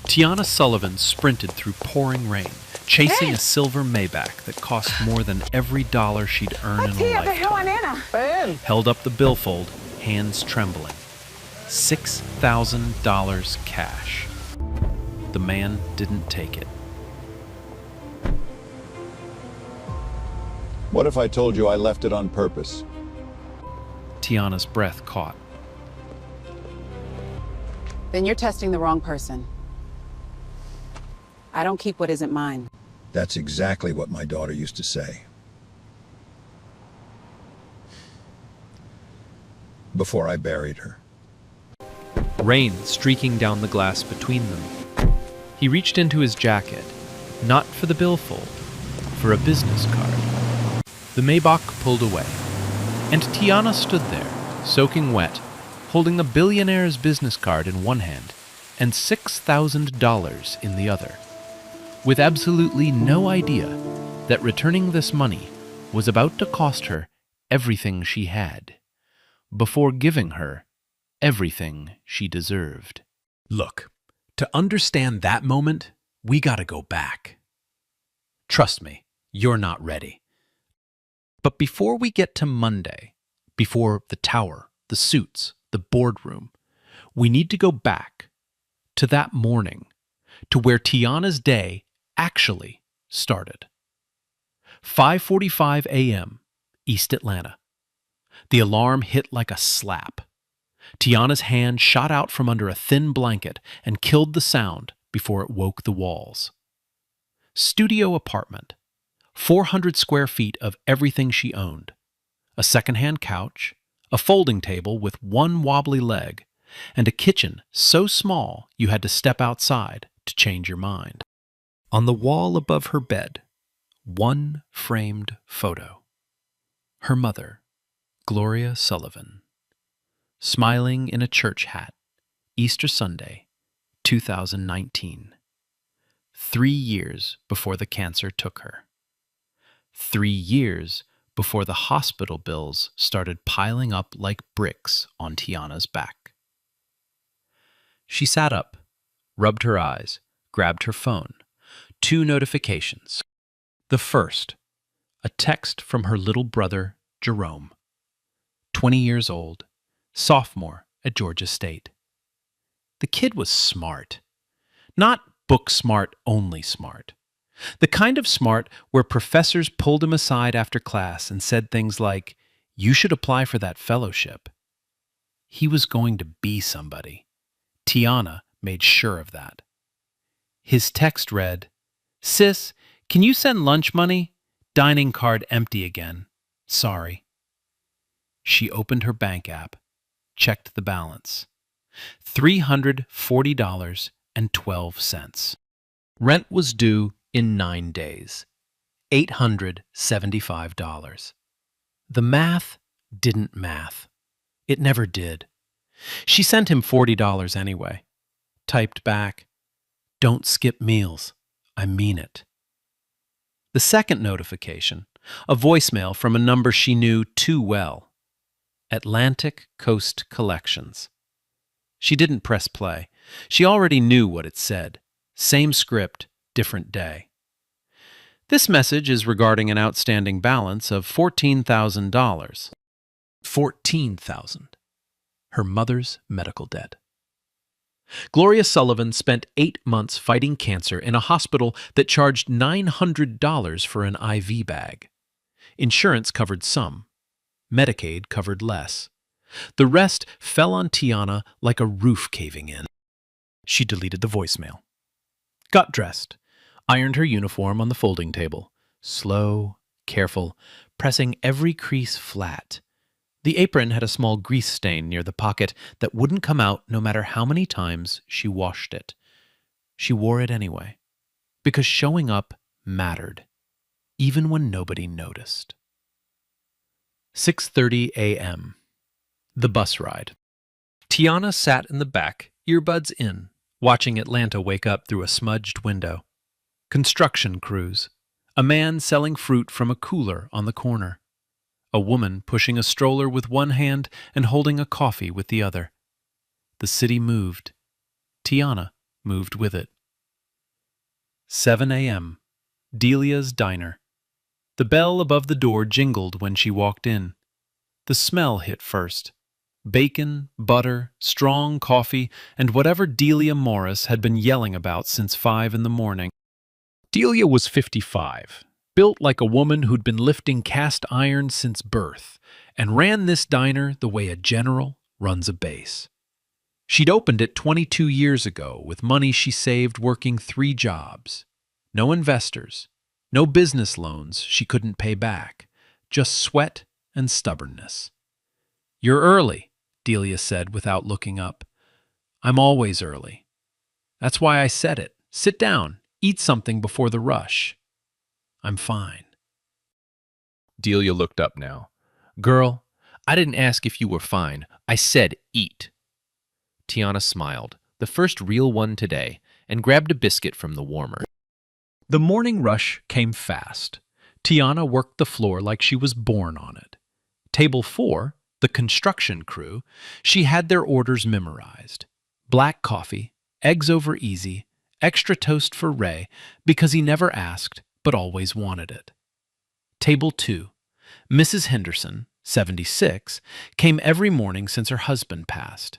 Tiana Sullivan sprinted through pouring rain, chasing a silver Maybach that cost more than every dollar she'd earn in a lifetime. Held up the billfold, hands trembling. $6,000 cash. The man didn't take it. What if I told you I left it on purpose? Tiana's breath caught. Then you're testing the wrong person. I don't keep what isn't mine. That's exactly what my daughter used to say. Before I buried her. Rain streaking down the glass between them. He reached into his jacket, not for the billfold, for a business card. The Maybach pulled away, and Tiana stood there, soaking wet, holding a Billionaire's business card in one hand and $6,000 in the other, with absolutely no idea that returning this money was about to cost her everything she had, before giving her everything she deserved. Look, to understand that moment, we gotta go back. Trust me, you're not ready. But before we get to Monday, before the tower, the suits, the boardroom, we need to go back to that morning, to where Tiana's day actually started. 5:45 a.m., East Atlanta. The alarm hit like a slap. Tiana's hand shot out from under a thin blanket and killed the sound before it woke the walls. Studio apartment. 400 square feet of everything she owned. A secondhand couch, a folding table with one wobbly leg, and a kitchen so small you had to step outside to change your mind. On the wall above her bed, one framed photo. Her mother, Gloria Sullivan, smiling in a church hat, Easter Sunday, 2019. 3 years before the cancer took her. 3 years before the hospital bills started piling up like bricks on Tiana's back. She sat up, rubbed her eyes, grabbed her phone. 2 notifications. The first, a text from her little brother, Jerome, 20 years old, sophomore at Georgia State. The kid was smart. Not book smart, only smart. The kind of smart where professors pulled him aside after class and said things like, "You should apply for that fellowship." He was going to be somebody. Tiana made sure of that. His text read, "Sis, can you send lunch money? Dining card empty again. Sorry." She opened her bank app, checked the balance. $340.12. Rent was due in 9 days. $875. The math didn't math. It never did. She sent him $40 anyway. Typed back, "Don't skip meals. I mean it." The second notification, a voicemail from a number she knew too well. Atlantic Coast Collections. She didn't press play. She already knew what it said. Same script, different day. This message is regarding an outstanding balance of $14,000. $14,000. Her mother's medical debt. Gloria Sullivan spent 8 months fighting cancer in a hospital that charged $900 for an IV bag. Insurance covered some. Medicaid covered less. The rest fell on Tiana like a roof caving in. She deleted the voicemail. Got dressed. Ironed her uniform on the folding table. Slow, careful, pressing every crease flat. The apron had a small grease stain near the pocket that wouldn't come out no matter how many times she washed it. She wore it anyway, because showing up mattered, even when nobody noticed. 6:30 a.m. The bus ride. Tiana sat in the back, earbuds in, watching Atlanta wake up through a smudged window. Construction crews. A man selling fruit from a cooler on the corner. A woman pushing a stroller with one hand and holding a coffee with the other. The city moved. Tiana moved with it. 7 a.m. Delia's Diner. The bell above the door jingled when she walked in. The smell hit first. Bacon, butter, strong coffee, and whatever Delia Morris had been yelling about since 5 in the morning. Delia was 55, built like a woman who'd been lifting cast iron since birth, and ran this diner the way a general runs a base. She'd opened it 22 years ago with money she saved working 3 jobs. No investors, no business loans she couldn't pay back, just sweat and stubbornness. "You're early," Delia said without looking up. "I'm always early. That's why I said it. Sit down, eat something before the rush." "I'm fine." Delia looked up now. "Girl, I didn't ask if you were fine. I said eat." Tiana smiled, the first real one today, and grabbed a biscuit from the warmer. The morning rush came fast. Tiana worked the floor like she was born on it. Table 4, the construction crew, she had their orders memorized. Black coffee, eggs over easy, extra toast for Ray, because he never asked, but always wanted it. Table 2, Mrs. Henderson, 76, came every morning since her husband passed.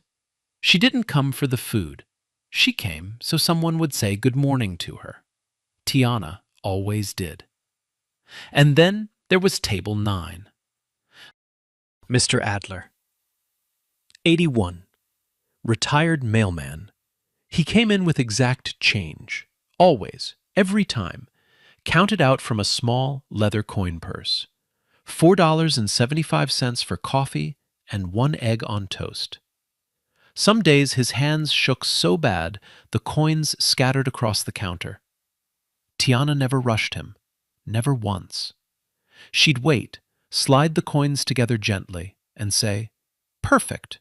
She didn't come for the food. She came so someone would say good morning to her. Tiana always did. And then there was Table 9. Mr. Adler. 81. Retired mailman. He came in with exact change. Always, every time. Counted out from a small leather coin purse. $4.75 for coffee and 1 egg on toast. Some days his hands shook so bad the coins scattered across the counter. Tiana never rushed him, never once. She'd wait, slide the coins together gently, and say, "Perfect,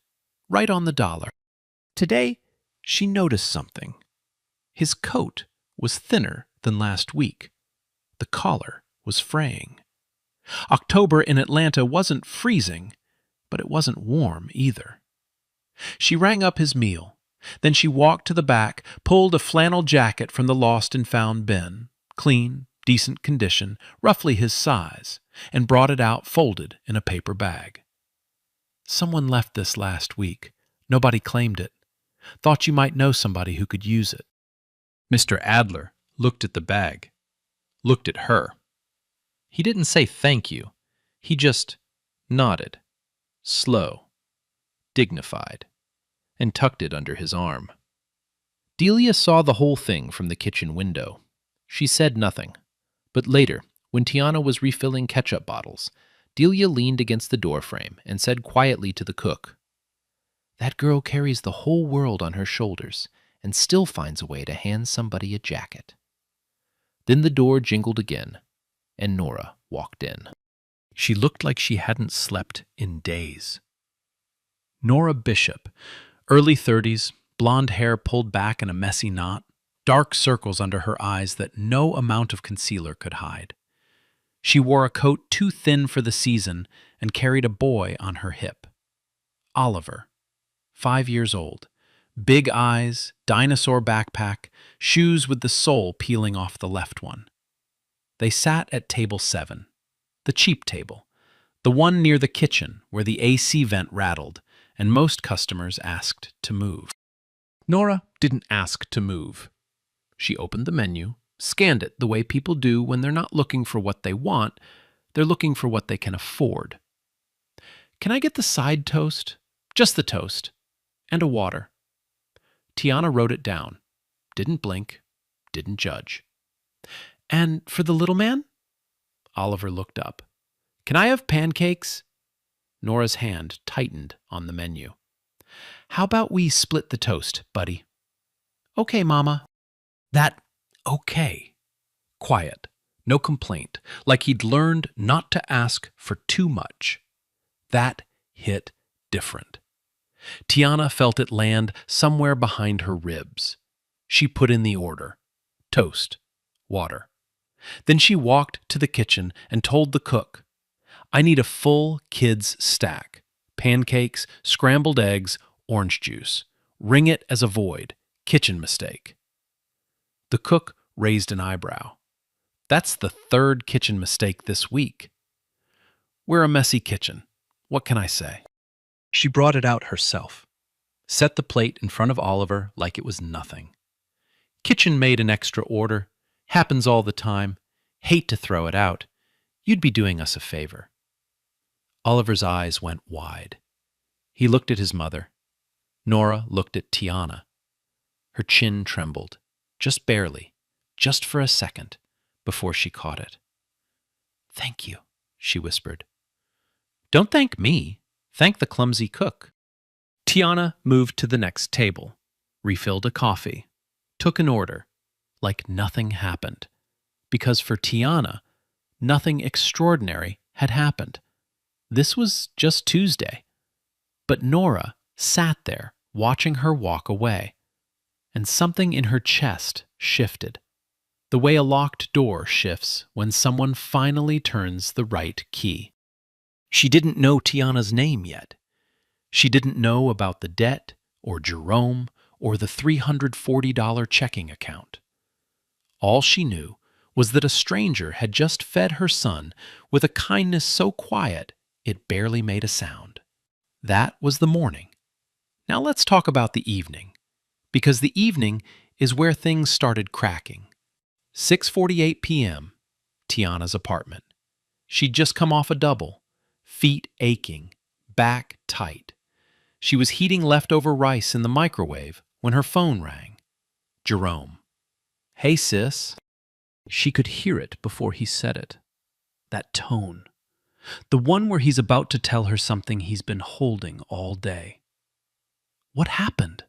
right on the dollar." Today, she noticed something. His coat was thinner than last week. The collar was fraying. October in Atlanta wasn't freezing, but it wasn't warm either. She rang up his meal. Then she walked to the back, pulled a flannel jacket from the lost and found bin, clean, decent condition, roughly his size, and brought it out folded in a paper bag. "Someone left this last week. Nobody claimed it. Thought you might know somebody who could use it." Mr. Adler looked at the bag, looked at her. He didn't say thank you. He just nodded, slow, dignified, and tucked it under his arm. Delia saw the whole thing from the kitchen window. She said nothing, but later, when Tiana was refilling ketchup bottles, Delia leaned against the doorframe and said quietly to the cook, "That girl carries the whole world on her shoulders and still finds a way to hand somebody a jacket." Then the door jingled again, and Nora walked in. She looked like she hadn't slept in days. Nora Bishop, early 30s, blonde hair pulled back in a messy knot, dark circles under her eyes that no amount of concealer could hide. She wore a coat too thin for the season and carried a boy on her hip. Oliver, 5 years old, big eyes, dinosaur backpack, shoes with the sole peeling off the left one. They sat at table 7, the cheap table, the one near the kitchen where the AC vent rattled and most customers asked to move. Nora didn't ask to move. She opened the menu, scanned it the way people do when they're not looking for what they want, they're looking for what they can afford. "Can I get the side toast? Just the toast. And a water." Tiana wrote it down. Didn't blink, didn't judge. "And for the little man?" Oliver looked up. "Can I have pancakes?" Nora's hand tightened on the menu. "How about we split the toast, buddy?" "Okay, Mama." That okay. Quiet, no complaint, like he'd learned not to ask for too much. That hit different. Tiana felt it land somewhere behind her ribs. She put in the order. Toast, water. Then she walked to the kitchen and told the cook, "I need a full kids' stack. Pancakes, scrambled eggs, orange juice. Ring it as a void. Kitchen mistake." The cook raised an eyebrow. That's the third kitchen mistake this week. We're a messy kitchen. What can I say? She brought it out herself, set the plate in front of Oliver like it was nothing. Kitchen made an extra order. Happens all the time. Hate to throw it out. You'd be doing us a favor. Oliver's eyes went wide. He looked at his mother. Nora looked at Tiana. Her chin trembled, just barely, just for a second, before she caught it. "Thank you," she whispered. "Don't thank me. Thank the clumsy cook." Tiana moved to the next table, refilled a coffee, took an order, like nothing happened. Because for Tiana, nothing extraordinary had happened. This was just Tuesday. But Nora sat there, watching her walk away, and something in her chest shifted, the way a locked door shifts when someone finally turns the right key. She didn't know Tiana's name yet. She didn't know about the debt, or Jerome, or the $340 checking account. All she knew was that a stranger had just fed her son with a kindness so quiet it barely made a sound. That was the morning. Now let's talk about the evening, because the evening is where things started cracking. 6:48 p.m., Tiana's apartment. She'd just come off a double, feet aching, back tight. She was heating leftover rice in the microwave when her phone rang. Jerome. "Hey, sis." She could hear it before he said it. That tone. The one where he's about to tell her something he's been holding all day. What happened?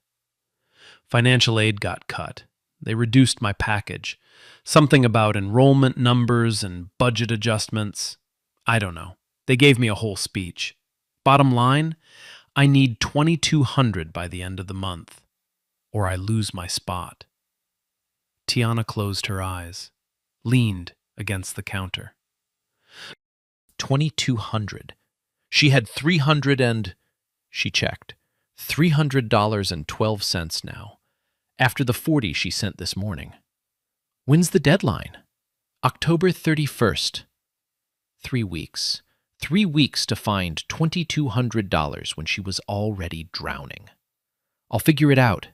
Financial aid got cut. They reduced my package. Something about enrollment numbers and budget adjustments. I don't know. They gave me a whole speech. Bottom line, I need $2,200 by the end of the month, or I lose my spot. Tiana closed her eyes, leaned against the counter. $2,200. She had $300 and... She checked. $300.12 now, after the $40 she sent this morning. When's the deadline? October 31st. 3 weeks. 3 weeks to find $2,200 when she was already drowning. I'll figure it out.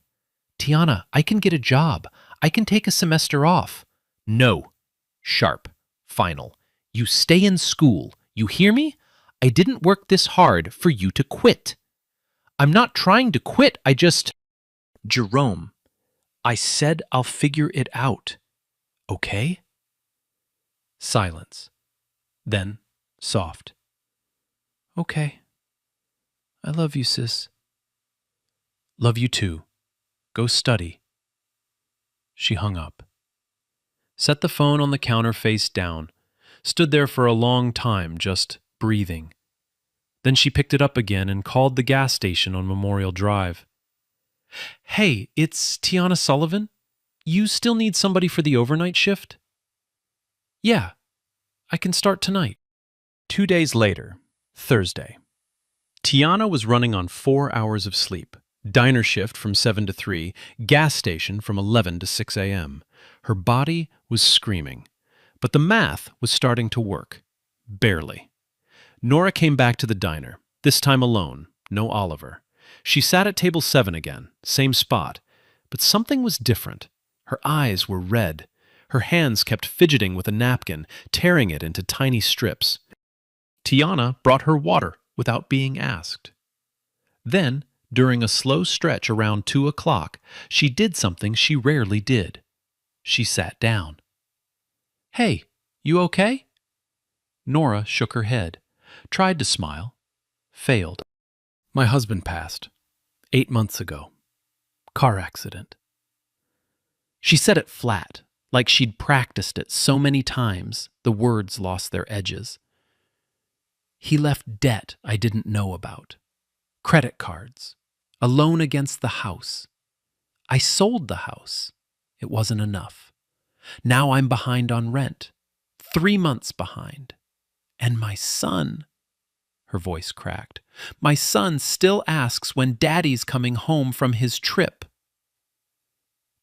Tiana, I can get a job. I can take a semester off. No. Sharp. Final. You stay in school. You hear me? I didn't work this hard for you to quit. I'm not trying to quit. I just... Jerome, I said I'll figure it out. Okay? Silence. Then, soft. Okay. I love you, sis. Love you too. Go study. She hung up. Set the phone on the counter face down. Stood there for a long time, just breathing. Then she picked it up again and called the gas station on Memorial Drive. Hey, it's Tiana Sullivan. You still need somebody for the overnight shift? Yeah, I can start tonight. 2 days later, Thursday. Tiana was running on 4 hours of sleep. Diner shift from 7 to 3, gas station from 11 to 6 a.m. Her body was screaming, but the math was starting to work. Barely. Nora came back to the diner, this time alone, no Oliver. She sat at table 7 again, same spot, but something was different. Her eyes were red. Her hands kept fidgeting with a napkin, tearing it into tiny strips. Tiana brought her water without being asked. Then, during a slow stretch around 2 o'clock, she did something she rarely did. She sat down. Hey, you okay? Nora shook her head, tried to smile, failed. My husband passed 8 months ago. Car accident. She said it flat, like she'd practiced it so many times the words lost their edges. He left debt I didn't know about. Credit cards. A loan against the house. I sold the house. It wasn't enough. Now I'm behind on rent. 3 months behind. And my son, her voice cracked, my son still asks when Daddy's coming home from his trip.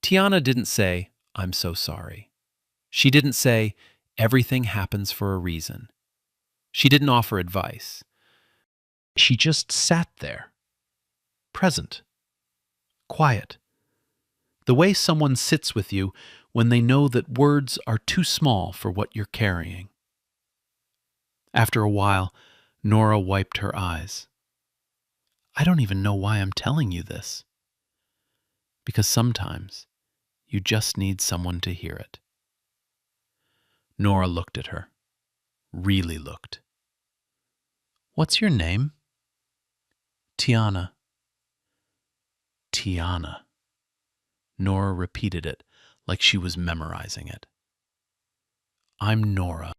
Tiana didn't say, "I'm so sorry." She didn't say, "Everything happens for a reason." She didn't offer advice. She just sat there, present, quiet. The way someone sits with you when they know that words are too small for what you're carrying. After a while, Nora wiped her eyes. "I don't even know why I'm telling you this." Because sometimes you just need someone to hear it. Nora looked at her. Really looked. "What's your name?" "Tiana." "Tiana." Nora repeated it like she was memorizing it. "I'm Nora."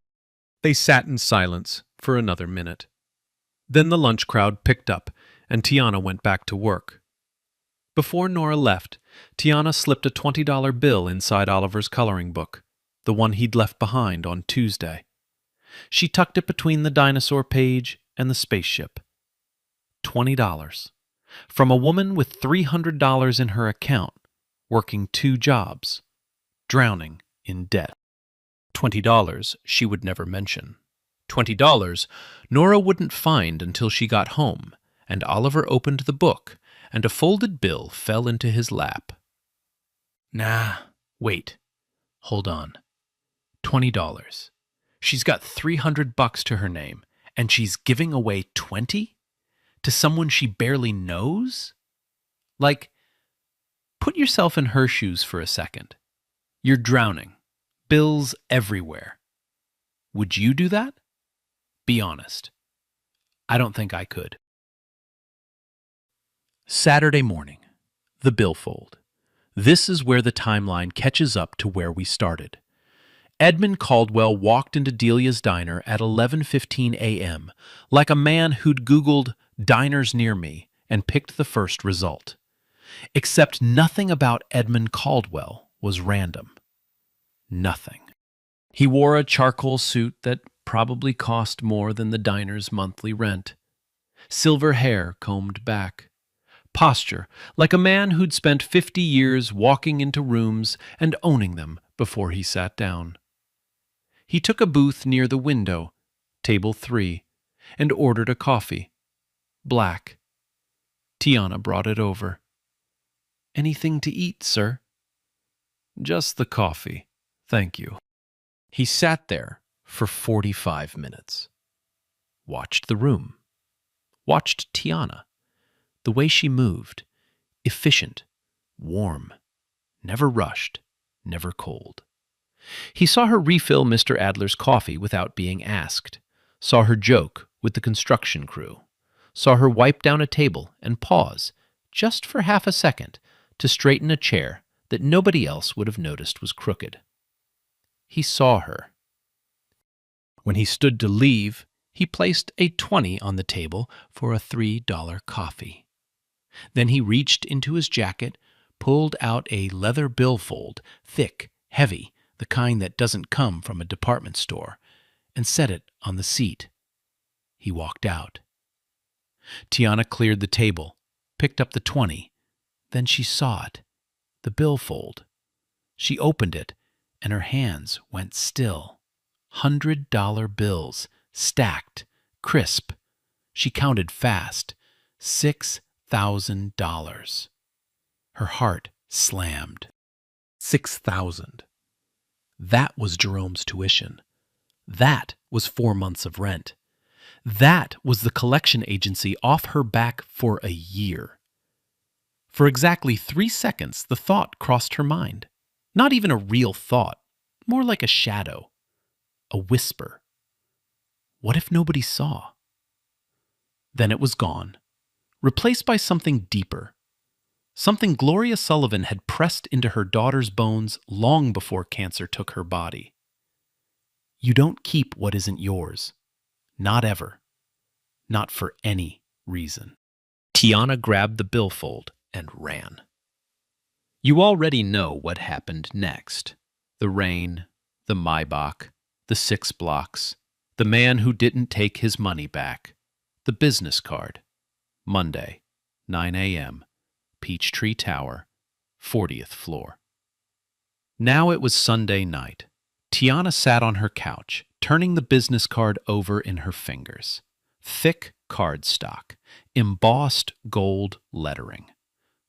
They sat in silence for another minute. Then the lunch crowd picked up, and Tiana went back to work. Before Nora left, Tiana slipped a $20 bill inside Oliver's coloring book, the one he'd left behind on Tuesday. She tucked it between the dinosaur page and the spaceship. $20. From a woman with $300 in her account, working 2 jobs, drowning in debt. $20 she would never mention. $20 Nora wouldn't find until she got home, and Oliver opened the book, and a folded bill fell into his lap. "Nah, wait. Hold on. $20. She's got $300 to her name, and she's giving away 20? To someone she barely knows? Like, put yourself in her shoes for a second. You're drowning. Bills everywhere. Would you do that? Be honest. I don't think I could." Saturday morning. The billfold. This is where the timeline catches up to where we started. Edmund Caldwell walked into Delia's diner at 11:15 a.m. like a man who'd Googled diners near me and picked the first result. Except nothing about Edmund Caldwell was random. Nothing. He wore a charcoal suit that probably cost more than the diner's monthly rent. Silver hair combed back. Posture like a man who'd spent 50 years walking into rooms and owning them before he sat down. He took a booth near the window, table 3, and ordered a coffee. Black. Tiana brought it over. "Anything to eat, sir?" "Just the coffee, thank you." He sat there for 45 minutes. Watched the room. Watched Tiana. The way she moved. Efficient. Warm. Never rushed. Never cold. He saw her refill Mr. Adler's coffee without being asked. Saw her joke with the construction crew. Saw her wipe down a table and pause, just for half a second, to straighten a chair that nobody else would have noticed was crooked. He saw her. When he stood to leave, he placed a 20 on the table for a $3 coffee. Then he reached into his jacket, pulled out a leather billfold, thick, heavy, the kind that doesn't come from a department store, and set it on the seat. He walked out. Tiana cleared the table, picked up the 20. Then she saw it, the billfold. She opened it, and her hands went still. $100 bills, stacked, crisp. She counted fast. $6,000. Her heart slammed. 6,000. That was Jerome's tuition. That was 4 months of rent. That was the collection agency off her back for a year. For exactly 3 seconds, the thought crossed her mind. Not even a real thought, more like a shadow, a whisper. What if nobody saw? Then it was gone, replaced by something deeper. Something Gloria Sullivan had pressed into her daughter's bones long before cancer took her body. You don't keep what isn't yours. Not ever. Not for any reason. Tiana grabbed the billfold and ran. You already know what happened next. The rain, the Maybach, the 6 blocks, the man who didn't take his money back, the business card. Monday, 9 a.m., Peachtree Tower, 40th floor. Now it was Sunday night. Tiana sat on her couch, turning the business card over in her fingers. Thick cardstock, embossed gold lettering.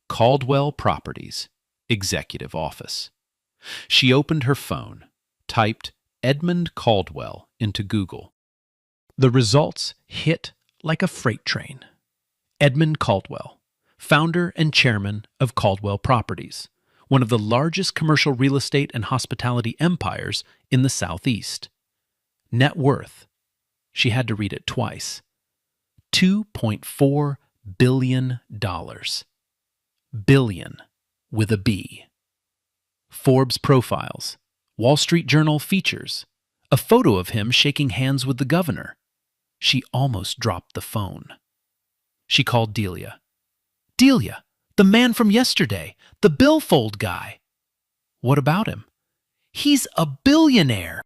Caldwell Properties, Executive Office. She opened her phone, typed Edmund Caldwell into Google. The results hit like a freight train. Edmund Caldwell, founder and chairman of Caldwell Properties, one of the largest commercial real estate and hospitality empires in the Southeast. Net worth, she had to read it twice, $2.4 billion. Billion with a B. Forbes profiles, Wall Street Journal features, a photo of him shaking hands with the governor. She almost dropped the phone. She called Delia. Delia, the man from yesterday, the billfold guy. What about him? He's a billionaire.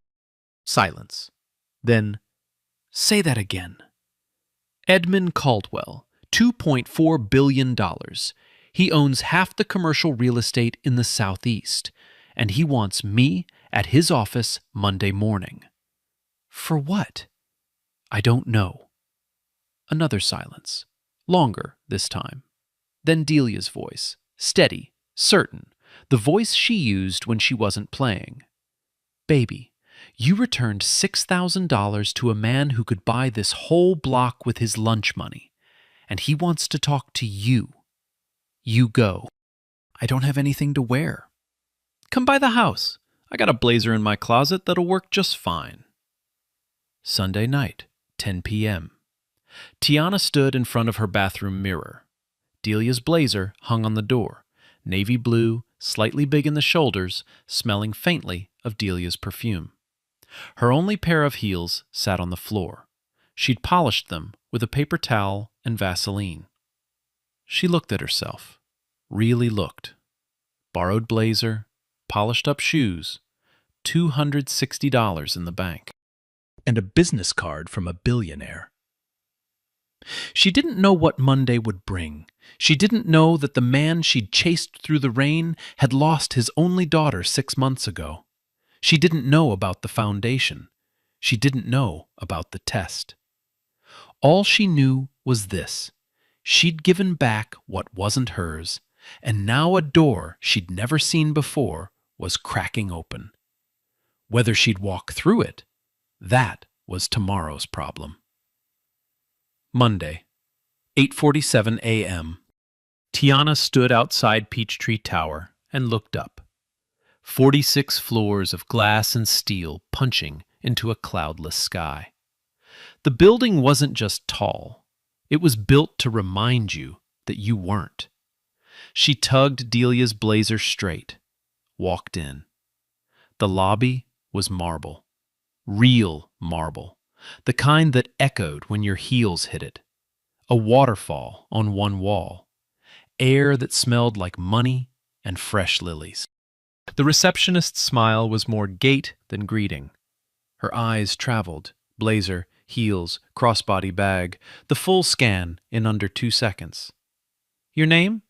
Silence. Then, say that again. Edmund Caldwell, $2.4 billion. He owns half the commercial real estate in the Southeast, and he wants me at his office Monday morning. For what? I don't know. Another silence. Longer this time. Then Delia's voice, steady, certain, the voice she used when she wasn't playing. Baby, you returned $6,000 to a man who could buy this whole block with his lunch money, and he wants to talk to you. You go. I don't have anything to wear. Come by the house. I got a blazer in my closet that'll work just fine. Sunday night, 10 p.m. Tiana stood in front of her bathroom mirror. Delia's blazer hung on the door, navy blue, slightly big in the shoulders, smelling faintly of Delia's perfume. Her only pair of heels sat on the floor. She'd polished them with a paper towel and Vaseline. She looked at herself, really looked. Borrowed blazer, polished up shoes, $260 in the bank. And a business card from a billionaire. She didn't know what Monday would bring. She didn't know that the man she'd chased through the rain had lost his only daughter 6 months ago. She didn't know about the foundation. She didn't know about the test. All she knew was this. She'd given back what wasn't hers, and now a door she'd never seen before was cracking open. Whether she'd walk through it, that was tomorrow's problem. Monday, 8:47 a.m. Tiana stood outside Peachtree Tower and looked up. 46 floors of glass and steel punching into a cloudless sky. The building wasn't just tall. It was built to remind you that you weren't. She tugged Delia's blazer straight, walked in. The lobby was marble. Real marble. The kind that echoed when your heels hit it. A waterfall on one wall. Air that smelled like money and fresh lilies. The receptionist's smile was more gate than greeting. Her eyes traveled, blazer, heels, crossbody bag, the full scan in under 2 seconds. Your name?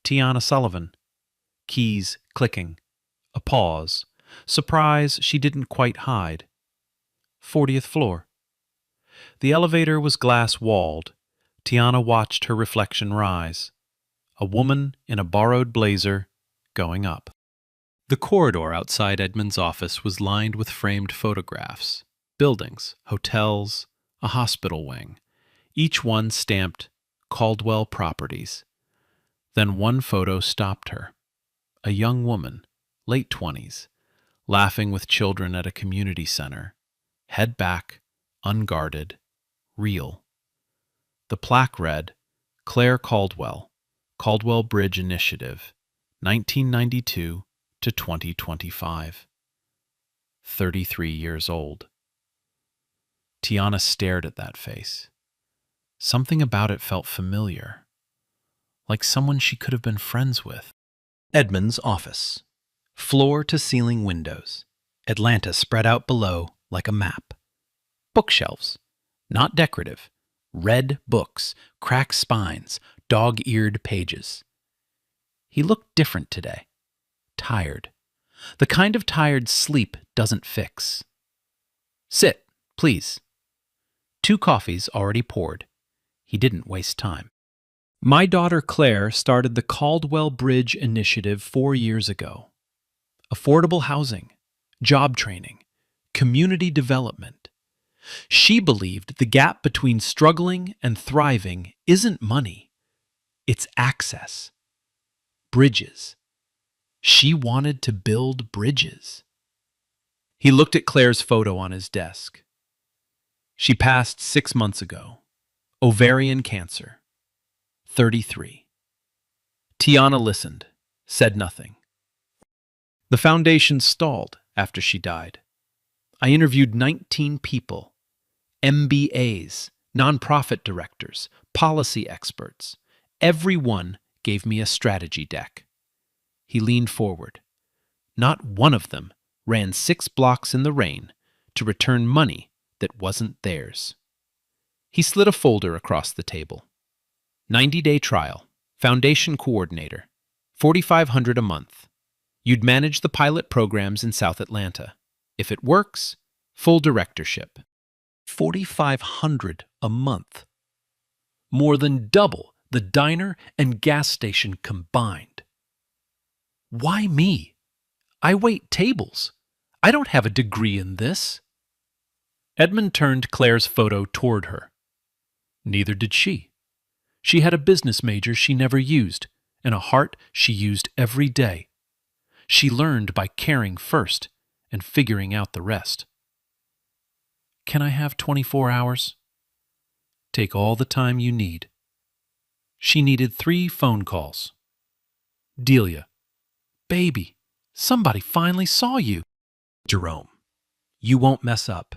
Tiana Sullivan. Keys clicking. A pause. Surprise she didn't quite hide. 40th floor. The elevator was glass-walled. Tiana watched her reflection rise. A woman in a borrowed blazer going up. The corridor outside Edmund's office was lined with framed photographs. Buildings, hotels, a hospital wing. Each one stamped Caldwell Properties. Then one photo stopped her. A young woman, late 20s, laughing with children at a community center. Head back, unguarded, real. The plaque read, Claire Caldwell, Caldwell Bridge Initiative, 1992 to 2025. 33 years old. Tiana stared at that face. Something about it felt familiar, like someone she could have been friends with. Edmund's office. Floor-to-ceiling windows. Atlanta spread out below like a map. Bookshelves. Not decorative. Red books, cracked spines, dog-eared pages. He looked different today. Tired. The kind of tired sleep doesn't fix. Sit, please. 2 coffees already poured. He didn't waste time. My daughter Claire started the Caldwell Bridge Initiative 4 years ago. Affordable housing, job training, community development. She believed the gap between struggling and thriving isn't money, it's access. Bridges. She wanted to build bridges. He looked at Claire's photo on his desk. She passed 6 months ago. Ovarian cancer. 33. Tiana listened, said nothing. The foundation stalled after she died. I interviewed 19 people, MBAs, nonprofit directors, policy experts. Everyone gave me a strategy deck. He leaned forward. Not one of them ran 6 blocks in the rain to return money that wasn't theirs. He slid a folder across the table. 90-day trial, foundation coordinator, $4,500 a month. You'd manage the pilot programs in South Atlanta. If it works, full directorship. $4,500 a month. More than double the diner and gas station combined. Why me? I wait tables. I don't have a degree in this. Edmund turned Claire's photo toward her. Neither did she. She had a business major she never used, and a heart she used every day. She learned by caring first and figuring out the rest. Can I have 24 hours? Take all the time you need. She needed 3 phone calls. Delia. Baby, somebody finally saw you. Jerome. You won't mess up.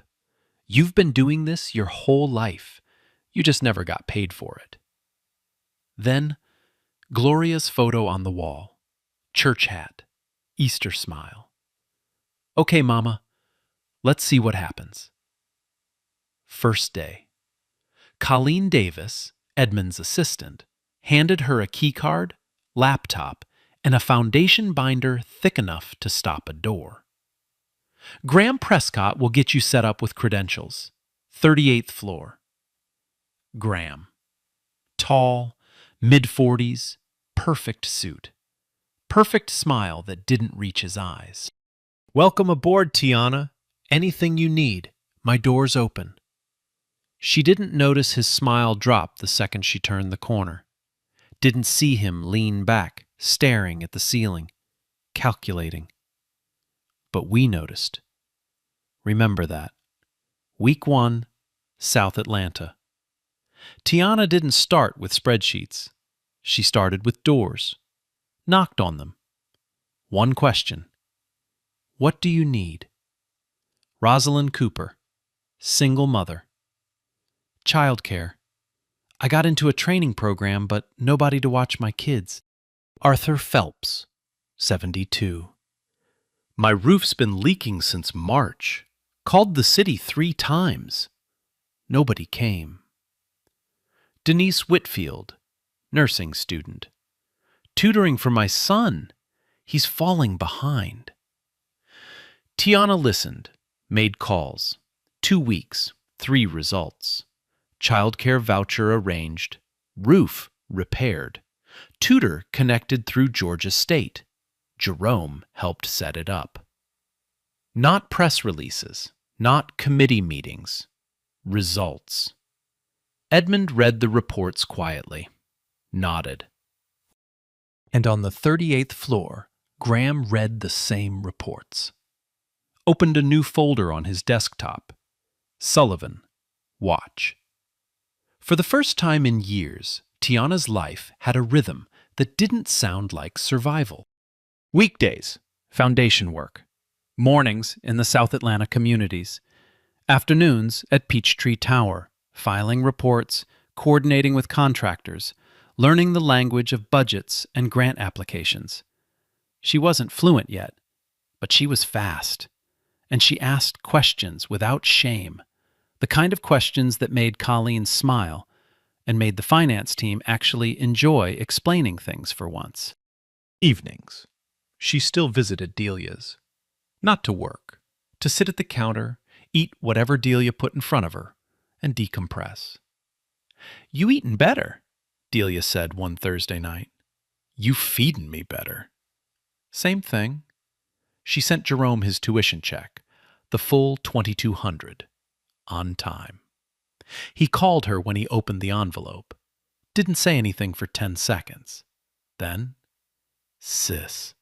You've been doing this your whole life. You just never got paid for it. Then, Gloria's photo on the wall. Church hat. Easter smile. Okay, Mama. Let's see what happens. First day. Colleen Davis, Edmund's assistant, handed her a keycard, laptop, and a foundation binder thick enough to stop a door. Graham Prescott will get you set up with credentials. 38th floor. Graham. Tall, mid-40s, perfect suit. Perfect smile that didn't reach his eyes. Welcome aboard, Tiana. Anything you need. My door's open. She didn't notice his smile drop the second she turned the corner. Didn't see him lean back, staring at the ceiling, calculating. But we noticed. Remember that. Week 1, South Atlanta. Tiana didn't start with spreadsheets. She started with doors. Knocked on them. One question. What do you need? Rosalind Cooper. Single mother. Childcare. I got into a training program, but nobody to watch my kids. Arthur Phelps. 72. My roof's been leaking since March. Called the city 3 times. Nobody came. Denise Whitfield. Nursing student. Tutoring for my son. He's falling behind. Tiana listened, made calls. 2 weeks, 3 results. Childcare voucher arranged. Roof repaired. Tutor connected through Georgia State. Jerome helped set it up. Not press releases, not committee meetings. Results. Edmund read the reports quietly, nodded. And on the 38th floor, Graham read the same reports. Opened a new folder on his desktop. Sullivan, watch. For the first time in years, Tiana's life had a rhythm that didn't sound like survival. Weekdays, foundation work. Mornings in the South Atlanta communities. Afternoons at Peachtree Tower, filing reports, coordinating with contractors, learning the language of budgets and grant applications. She wasn't fluent yet, but she was fast, and she asked questions without shame, the kind of questions that made Colleen smile and made the finance team actually enjoy explaining things for once. Evenings. She still visited Delia's. Not to work, to sit at the counter, eat whatever Delia put in front of her, and decompress. "You eatin' better," Delia said one Thursday night. "You feedin' me better." Same thing. She sent Jerome his tuition check, the full $2,200, on time. He called her when he opened the envelope. Didn't say anything for 10 seconds. Then, sis.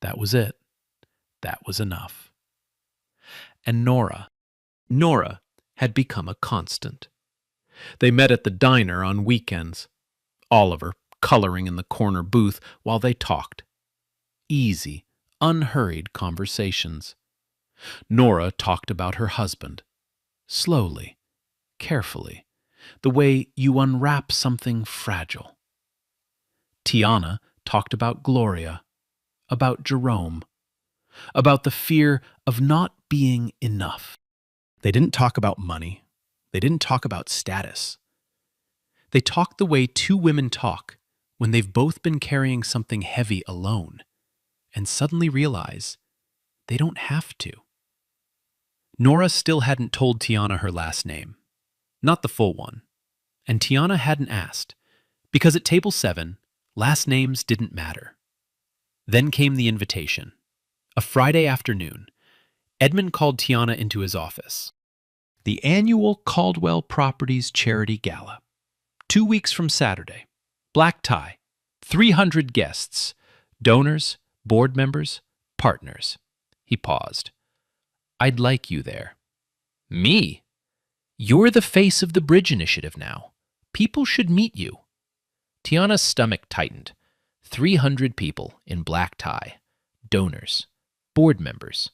That was it. That was enough. And Nora had become a constant. They met at the diner on weekends, Oliver coloring in the corner booth while they talked. Easy, unhurried conversations. Nora talked about her husband, slowly, carefully, the way you unwrap something fragile. Tiana talked about Gloria, about Jerome, about the fear of not being enough. They didn't talk about money. They didn't talk about status. They talked the way two women talk when they've both been carrying something heavy alone and suddenly realize they don't have to. Nora still hadn't told Tiana her last name, not the full one, and Tiana hadn't asked, because at table 7, last names didn't matter. Then came the invitation. A Friday afternoon, Edmund called Tiana into his office. The annual Caldwell Properties Charity Gala. 2 weeks from Saturday. Black tie. 300 guests. Donors, board members, partners. He paused. "I'd like you there." "Me? You're the face of the Bridge Initiative now. People should meet you." Tiana's stomach tightened. 300 people in black tie. Donors. Board members.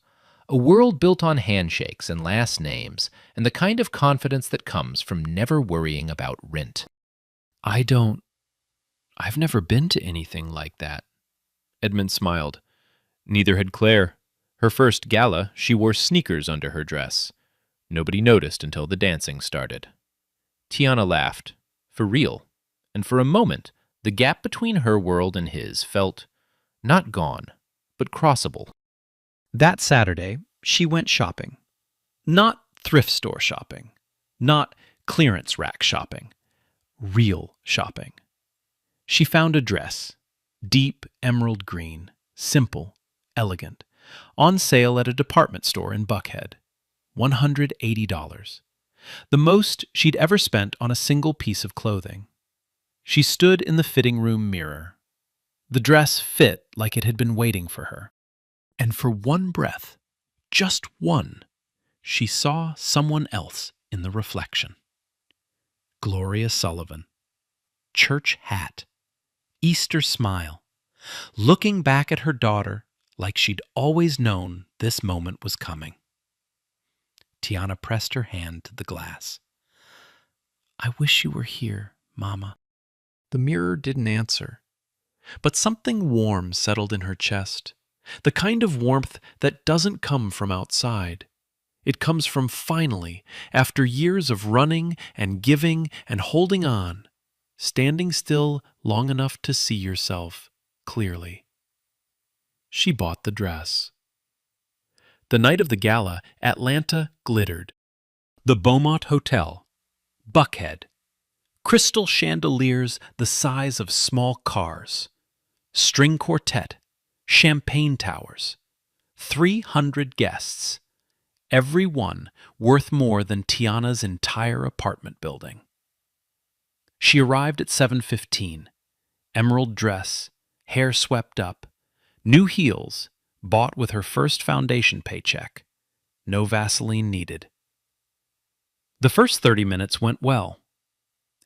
A world built on handshakes and last names and the kind of confidence that comes from never worrying about rent. I've never been to anything like that." Edmund smiled. Neither had Claire. Her first gala, she wore sneakers under her dress. Nobody noticed until the dancing started. Tiana laughed, for real, and for a moment, the gap between her world and his felt not gone, but crossable. That Saturday, she went shopping. Not thrift store shopping. Not clearance rack shopping. Real shopping. She found a dress, deep emerald green, simple, elegant, on sale at a department store in Buckhead. $180. The most she'd ever spent on a single piece of clothing. She stood in the fitting room mirror. The dress fit like it had been waiting for her. And for one breath, just one, she saw someone else in the reflection. Gloria Sullivan. Church hat. Easter smile. Looking back at her daughter like she'd always known this moment was coming. Tiana pressed her hand to the glass. "I wish you were here, Mama." The mirror didn't answer, but something warm settled in her chest. The kind of warmth that doesn't come from outside. It comes from finally, after years of running and giving and holding on, standing still long enough to see yourself clearly. She bought the dress. The night of the gala, Atlanta glittered. The Beaumont Hotel, Buckhead. Crystal chandeliers the size of small cars. String quartet. Champagne towers. 300 guests. Every one worth more than Tiana's entire apartment building. She arrived at 7:15. Emerald dress, hair swept up, new heels, bought with her first foundation paycheck. No Vaseline needed. The first 30 minutes went well.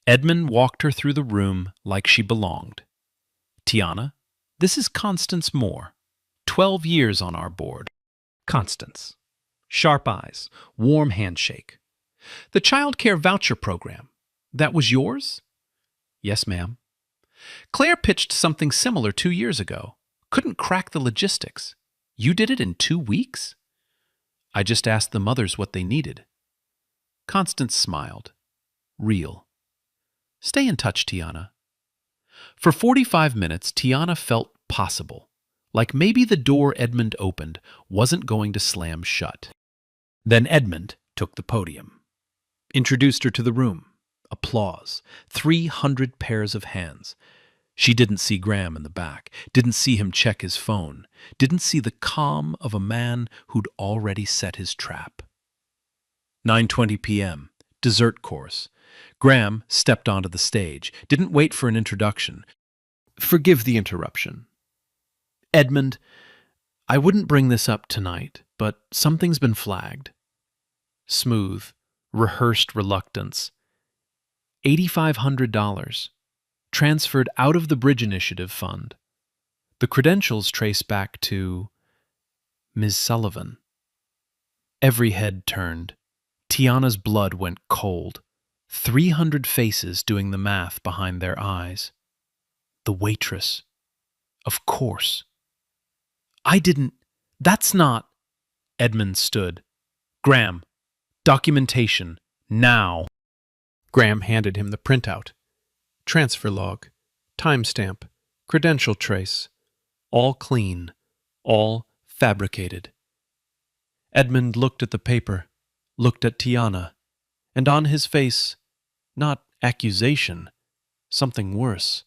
Edmund walked her through the room like she belonged. "Tiana, this is Constance Moore. 12 years on our board." Constance. Sharp eyes, warm handshake. "The child care voucher program. That was yours?" "Yes, ma'am." "Claire pitched something similar 2 years ago. Couldn't crack the logistics. You did it in 2 weeks?" "I just asked the mothers what they needed." Constance smiled. Real. "Stay in touch, Tiana." For 45 minutes, Tiana felt possible, like maybe the door Edmund opened wasn't going to slam shut. Then Edmund took the podium, introduced her to the room. Applause. 300 pairs of hands. She didn't see Graham in the back, didn't see him check his phone, didn't see the calm of a man who'd already set his trap. 9:20 p.m. Dessert course. Graham stepped onto the stage, didn't wait for an introduction. Forgive the interruption. Edmund, I wouldn't bring this up tonight, but something's been flagged. Smooth, rehearsed reluctance. $8,500, transferred out of the Bridge Initiative Fund. The credentials trace back to Ms. Sullivan. Every head turned. Tiana's blood went cold. 300 faces doing the math behind their eyes. The waitress. Of course. That's not. Edmund stood. Graham, documentation, now. Graham handed him the printout. Transfer log, timestamp, credential trace. All clean, all fabricated. Edmund looked at the paper, looked at Tiana, and on his face, not accusation, something worse.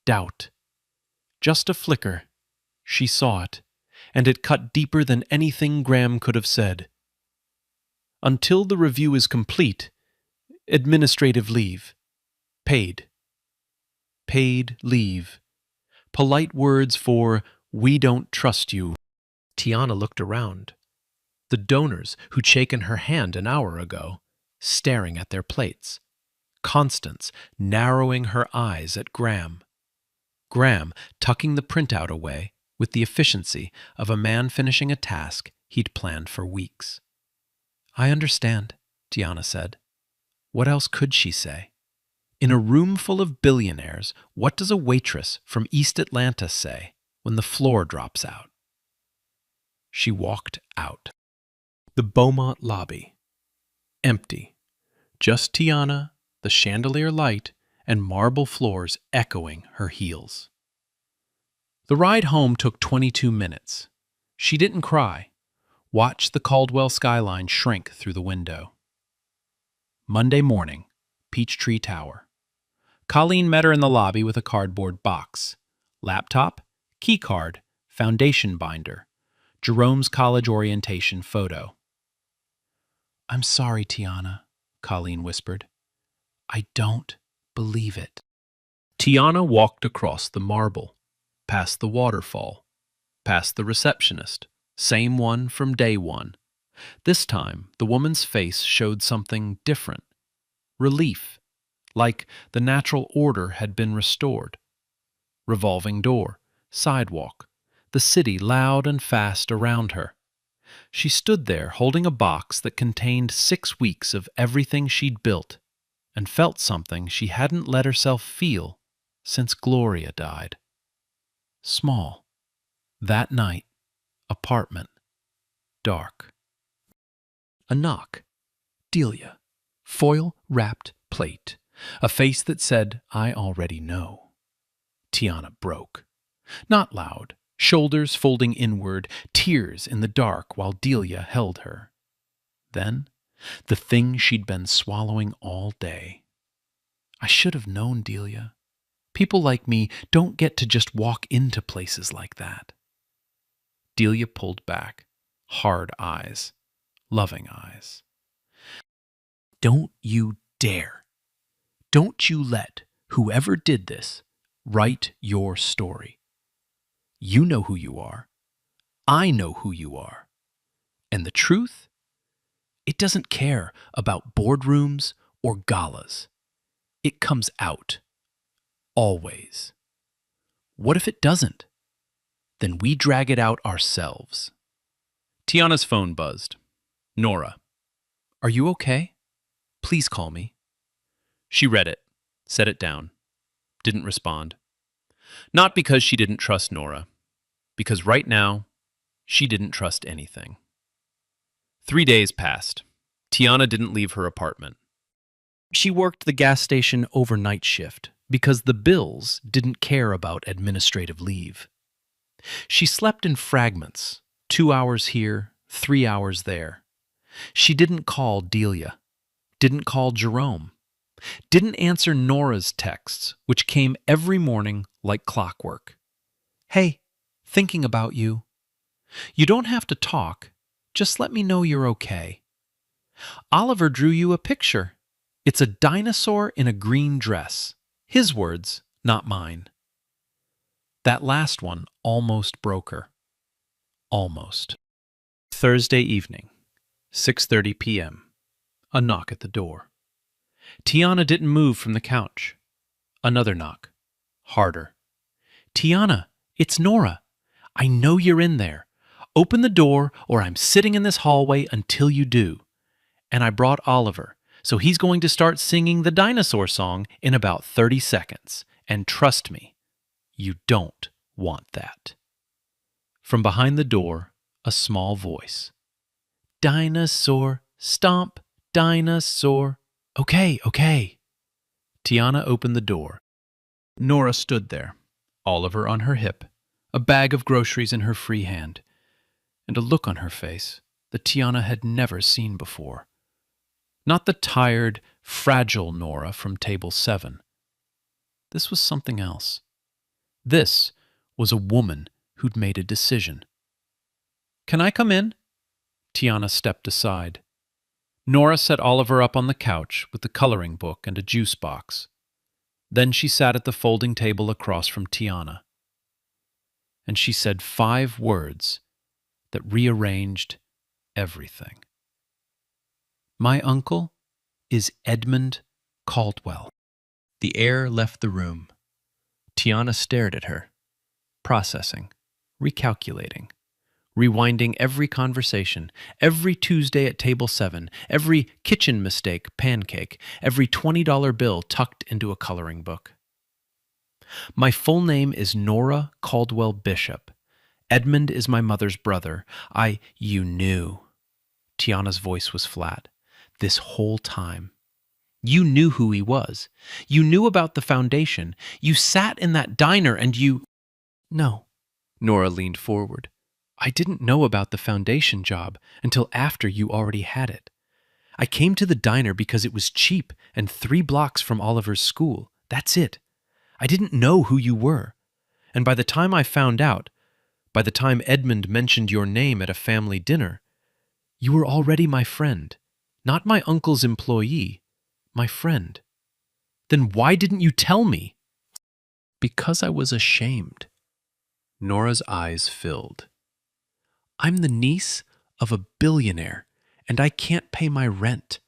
Doubt. Just a flicker. She saw it, and it cut deeper than anything Graham could have said. Until the review is complete, administrative leave. Paid. Paid leave. Polite words for, we don't trust you. Tiana looked around. The donors who'd shaken her hand an hour ago, staring at their plates. Constance narrowing her eyes at Graham. Graham tucking the printout away with the efficiency of a man finishing a task he'd planned for weeks. I understand, Tiana said. What else could she say? In a room full of billionaires, what does a waitress from East Atlanta say when the floor drops out? She walked out. The Beaumont lobby. Empty. Just Tiana, the chandelier light, and marble floors echoing her heels. The ride home took 22 minutes. She didn't cry. Watched the Caldwell skyline shrink through the window. Monday morning, Peachtree Tower. Colleen met her in the lobby with a cardboard box. Laptop, keycard, foundation binder, Jerome's college orientation photo. I'm sorry, Tiana, Colleen whispered. I don't believe it. Tiana walked across the marble, past the waterfall, past the receptionist, same one from day one. This time, the woman's face showed something different. Relief, like the natural order had been restored. Revolving door, sidewalk, the city loud and fast around her. She stood there holding a box that contained 6 weeks of everything she'd built, and felt something she hadn't let herself feel since Gloria died. Small. That night, apartment, dark. A knock. Delia. Foil-wrapped plate. A face that said, I already know. Tiana broke. Not loud. Shoulders folding inward, tears in the dark while Delia held her. Then, the thing she'd been swallowing all day. I should have known, Delia. People like me don't get to just walk into places like that. Delia pulled back. Hard eyes. Loving eyes. Don't you dare. Don't you let whoever did this write your story. You know who you are. I know who you are. And the truth? It doesn't care about boardrooms or galas. It comes out. Always. What if it doesn't? Then we drag it out ourselves. Tiana's phone buzzed. Nora. Are you okay? Please call me. She read it, set it down, didn't respond. Not because she didn't trust Nora, because right now, she didn't trust anything. 3 days passed. Tiana didn't leave her apartment. She worked the gas station overnight shift because the bills didn't care about administrative leave. She slept in fragments, 2 hours here, 3 hours there. She didn't call Delia, didn't call Jerome, didn't answer Nora's texts, which came every morning like clockwork. Hey, thinking about you. You don't have to talk, just let me know you're okay. Oliver drew you a picture. It's a dinosaur in a green dress. His words, not mine. That last one almost broke her. Almost. Thursday evening, 6:30 p.m. A knock at the door. Tiana didn't move from the couch. Another knock. Harder. Tiana, it's Nora. I know you're in there. Open the door or I'm sitting in this hallway until you do. And I brought Oliver, so he's going to start singing the dinosaur song in about 30 seconds. And trust me, you don't want that. From behind the door, a small voice. Dinosaur, stomp, dinosaur. Okay, okay. Tiana opened the door. Nora stood there, Oliver on her hip, a bag of groceries in her free hand, and a look on her face that Tiana had never seen before. Not the tired, fragile Nora from Table 7. This was something else. This was a woman who'd made a decision. Can I come in? Tiana stepped aside. Nora set Oliver up on the couch with the coloring book and a juice box. Then she sat at the folding table across from Tiana. And she said 5 words that rearranged everything. My uncle is Edmund Caldwell. The air left the room. Tiana stared at her, processing, recalculating, rewinding every conversation, every Tuesday at Table 7, every kitchen mistake pancake, every $20 bill tucked into a coloring book. My full name is Nora Caldwell Bishop. Edmund is my mother's brother. You knew. Tiana's voice was flat. This whole time. You knew who he was. You knew about the foundation. You sat in that diner and you... No. Nora leaned forward. I didn't know about the foundation job until after you already had it. I came to the diner because it was cheap and 3 blocks from Oliver's school. That's it. I didn't know who you were. And by the time I found out, by the time Edmund mentioned your name at a family dinner, you were already my friend. Not my uncle's employee, my friend. Then why didn't you tell me? Because I was ashamed. Nora's eyes filled. I'm the niece of a billionaire, and I can't pay my rent.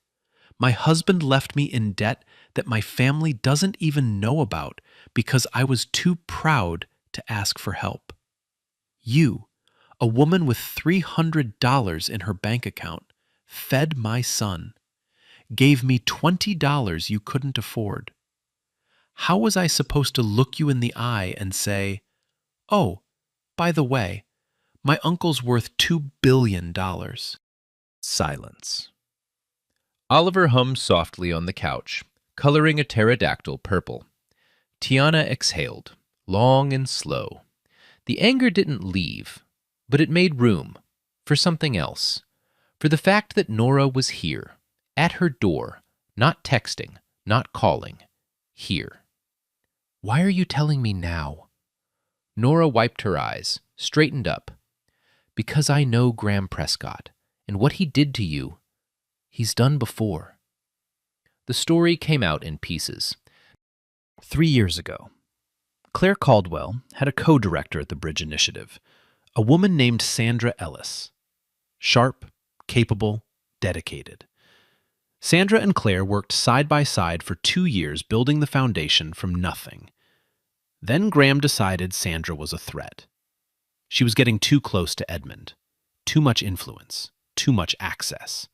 My husband left me in debt that my family doesn't even know about because I was too proud to ask for help. You, a woman with $300 in her bank account, fed my son, gave me $20 you couldn't afford. How was I supposed to look you in the eye and say, oh, by the way, my uncle's worth $2 billion? Silence. Oliver hummed softly on the couch, coloring a pterodactyl purple. Tiana exhaled, long and slow. The anger didn't leave, but it made room for something else. For the fact that Nora was here, at her door, not texting, not calling, here. Why are you telling me now? Nora wiped her eyes, straightened up. Because I know Graham Prescott, and what he did to you, he's done before. The story came out in pieces. 3 years ago, Claire Caldwell had a co-director at the Bridge Initiative, a woman named Sandra Ellis. Sharp, capable, dedicated. Sandra and Claire worked side by side for 2 years building the foundation from nothing. Then Graham decided Sandra was a threat. She was getting too close to Edmund. Too much influence. Too much access.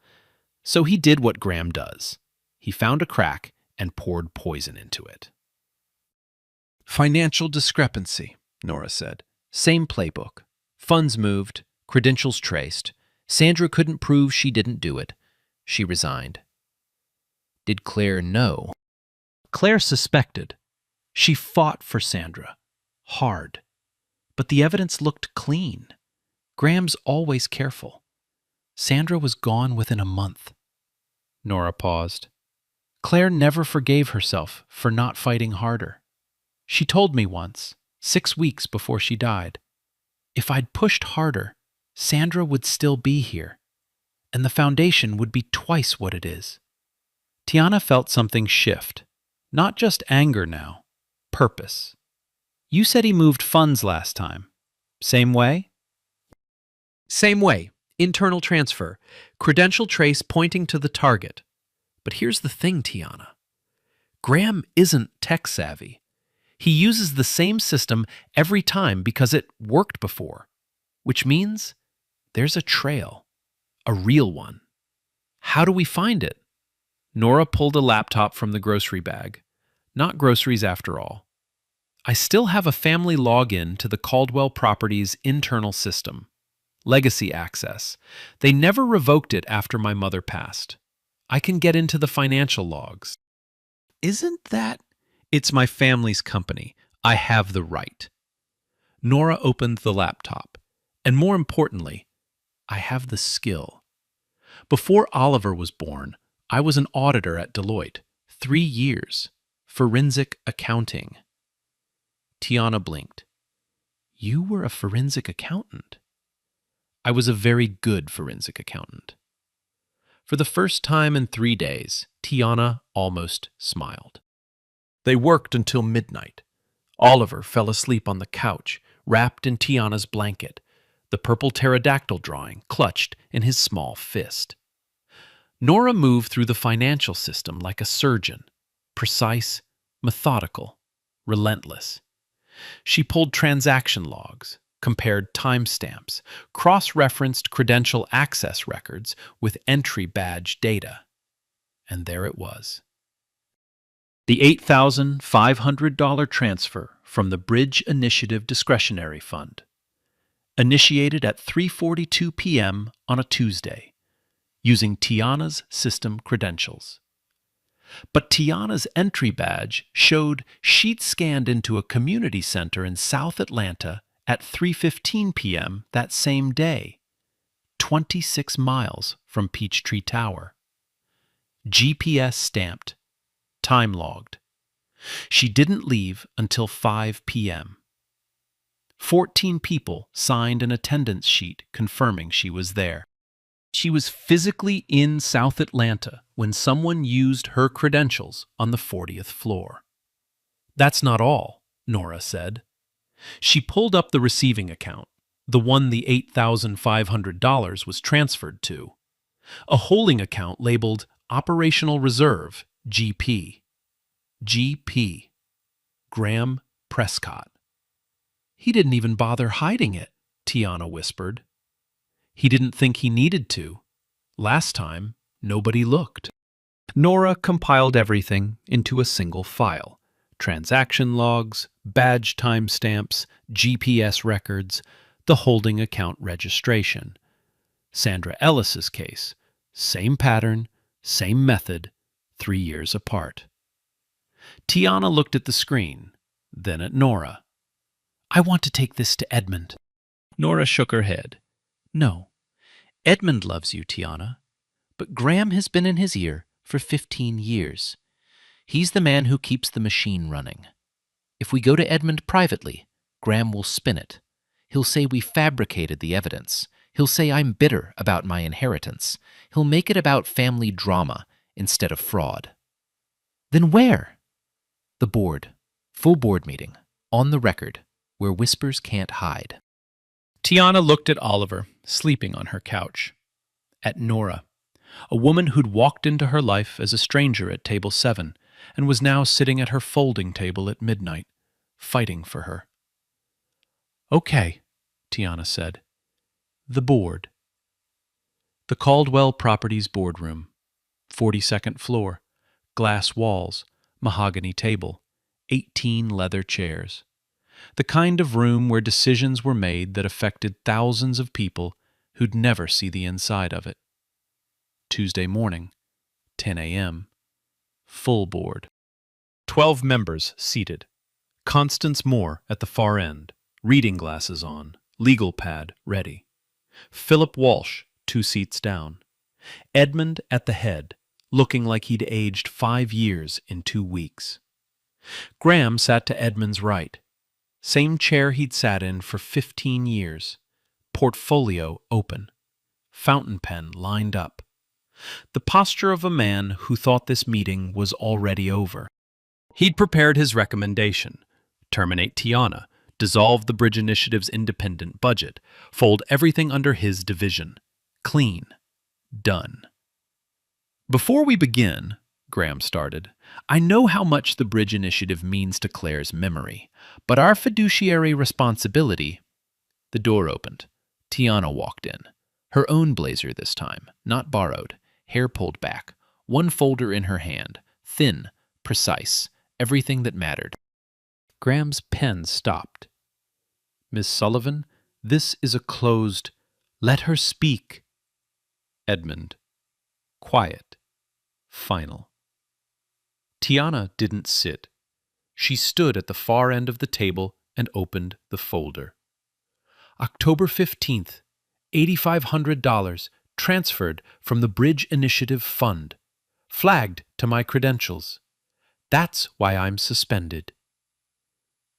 So he did what Graham does. He found a crack and poured poison into it. Financial discrepancy, Nora said. Same playbook. Funds moved, credentials traced. Sandra couldn't prove she didn't do it. She resigned. Did Claire know? Claire suspected. She fought for Sandra. Hard. But the evidence looked clean. Graham's always careful. Sandra was gone within a month. Nora paused. Claire never forgave herself for not fighting harder. She told me once, 6 weeks before she died, if I'd pushed harder, Sandra would still be here, and the foundation would be twice what it is. Tiana felt something shift. Not just anger now, purpose. You said he moved funds last time. Same way? Same way. Internal transfer. Credential trace pointing to the target. But here's the thing, Tiana. Graham isn't tech savvy. He uses the same system every time because it worked before, which means there's a trail, a real one. How do we find it? Nora pulled a laptop from the grocery bag. Not groceries after all. I still have a family login to the Caldwell Properties internal system. Legacy access. They never revoked it after my mother passed. I can get into the financial logs. Isn't that? It's my family's company. I have the right. Nora opened the laptop. And more importantly, I have the skill. Before Oliver was born, I was an auditor at Deloitte. 3 years. Forensic accounting. Tiana blinked. You were a forensic accountant. I was a very good forensic accountant. For the first time in 3 days, Tiana almost smiled. They worked until midnight. Oliver fell asleep on the couch, wrapped in Tiana's blanket, the purple pterodactyl drawing clutched in his small fist. Nora moved through the financial system like a surgeon, precise, methodical, relentless. She pulled transaction logs, compared timestamps, cross-referenced credential access records with entry badge data. And there it was. The $8,500 transfer from the Bridge Initiative Discretionary Fund, initiated at 3:42 p.m. on a Tuesday, using Tiana's system credentials. But Tiana's entry badge showed she'd scanned into a community center in South Atlanta at 3:15 p.m. that same day, 26 miles from Peachtree Tower. GPS stamped, time logged. She didn't leave until 5 p.m. 14 people signed an attendance sheet confirming she was there. She was physically in South Atlanta when someone used her credentials on the 40th floor. That's not all, Nora said. She pulled up the receiving account, the one the $8,500 was transferred to, a holding account labeled Operational Reserve, GP. GP. Graham Prescott. He didn't even bother hiding it, Tiana whispered. He didn't think he needed to. Last time, nobody looked. Nora compiled everything into a single file. Transaction logs, badge timestamps, GPS records, the holding account registration. Sandra Ellis's case. Same pattern, same method, 3 years apart. Tiana looked at the screen, then at Nora. I want to take this to Edmund. Nora shook her head. No. Edmund loves you, Tiana. But Graham has been in his ear for 15 years. He's the man who keeps the machine running. If we go to Edmund privately, Graham will spin it. He'll say we fabricated the evidence. He'll say I'm bitter about my inheritance. He'll make it about family drama instead of fraud. Then where? The board. Full board meeting. On the record. Where whispers can't hide. Tiana looked at Oliver, sleeping on her couch. At Nora, a woman who'd walked into her life as a stranger at table 7 and was now sitting at her folding table at midnight, fighting for her. Okay, Tiana said. The board. The Caldwell Properties boardroom. 42nd floor. Glass walls. Mahogany table. 18 leather chairs. The kind of room where decisions were made that affected thousands of people who'd never see the inside of it. Tuesday morning, 10 a.m. Full board. 12 members seated. Constance Moore at the far end, reading glasses on, legal pad ready. Philip Walsh, 2 seats down. Edmund at the head, looking like he'd aged 5 years in 2 weeks. Graham sat to Edmund's right. Same chair he'd sat in for 15 years. Portfolio open. Fountain pen lined up. The posture of a man who thought this meeting was already over. He'd prepared his recommendation. Terminate Tiana, dissolve the Bridge Initiative's independent budget, fold everything under his division. Clean. Done. Before we begin, Graham started, I know how much the Bridge Initiative means to Claire's memory, but our fiduciary responsibility... The door opened. Tiana walked in. Her own blazer this time, not borrowed, hair pulled back, one folder in her hand, thin, precise, everything that mattered. Graham's pen stopped. Miss Sullivan, this is a closed... Let her speak. Edmund. Quiet. Final. Tiana didn't sit. She stood at the far end of the table and opened the folder. October 15th, $8,500 transferred from the Bridge Initiative Fund. Flagged to my credentials. That's why I'm suspended.